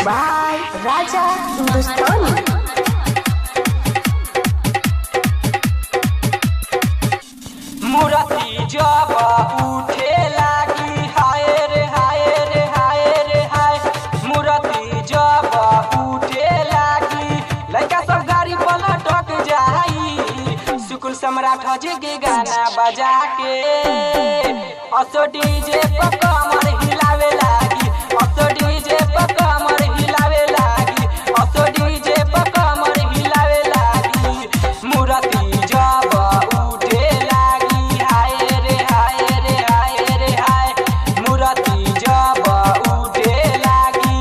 By Raja Hindustani. मूर्ति जब उठे लागी हाय रे हाय रे हाय रे हाय। मूर्ति जब उठे लागी लड़का सब गाड़ी पलटक जाई। सुकुल सम्राट जी के गाना बजा के असो डीजे पर कमर हिलावे लागी। असो डीजे पर कमर हिलावे लागी। असो डीजे पर कमर हिलावे लागी। मूर्ति जब उठे लागी हाय रे हाय रे हाय रे हाय। मूर्ति जब उठे लागी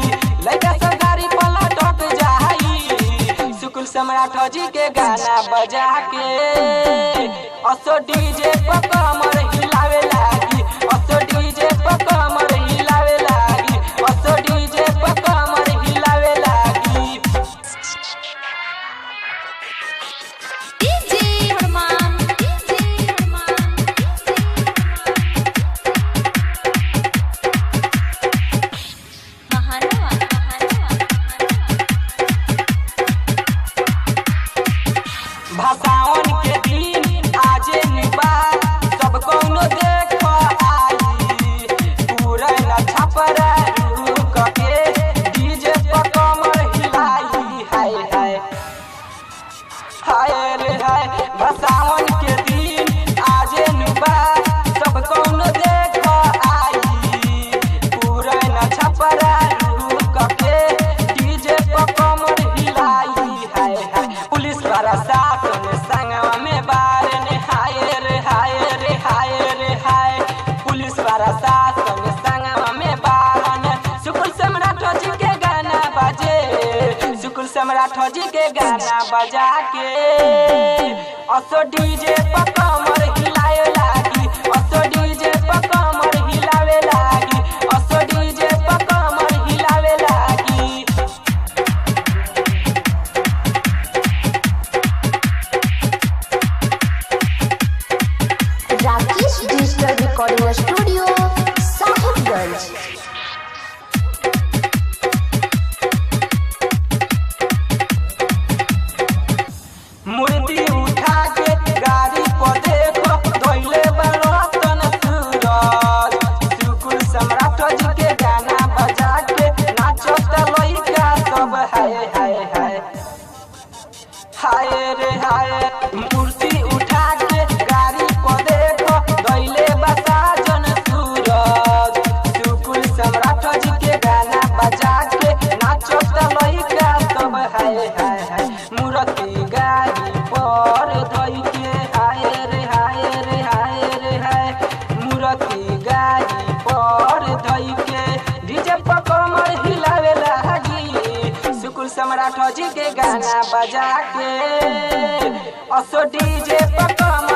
लड़का सब गाड़ी पलटक जाई। सुकुल सम्राट जी के गाना बजा के असो डीजे पर कमर हिलावे लागी। असो डीजे पर कमर हिलावे लागी। असो डीजे पर कमर हिलावे लागी। डीजे हरमान महानवा भाषावन के दिन आजे निबा सब कौनो देख आई। पूरा न छपर रुक के डीजे पर कमर हिलाई हाय हाय हाय रे हाय। भाषावन के दिन आजे निबा सब कौनो देख आई। पूरा न छपर रुक के डीजे पर कमर हिलाई हाय हाय। पुलिस प्रशासन संगवा में बारन हाय रे हाय रे हाय रे हाय। पुलिस प्रशासन संगवा में बारन सुकुल सम्राट जी के गाना बजे। सुकुल सम्राट जी के गाना बजा के असो डीजे पर कमर हिलावे लागी। असो डीजे पर कमर हिलावे लागी। असो डीजे पर कमर हिलावे लागी। Rakesh digital recording studio Sahibganj. मूर्ति उठा के गाड़ी पर देखो धोइले बरतन सूरज। सुकुल सम्राट जी के गाना बजा के नाचत लइका सब हाय हाय हाय हाय रे हाय। मूर्ति उठा के गाड़ी पर देखो धोइले बसाजन सूरज। सुकुल सम्राट जी के गाना बजा के नाचत लइका सब हाय हाय हाय। मूर्ति गाड़ी पर धोई के हाय रे हाय रे हाय रे हाय। मूर्ति गाड़ी पर धोई के डीजे पर कमर हिलावे लागी। सुकुल सम्राट जी के गाना बजा के असो डीजे पर कमर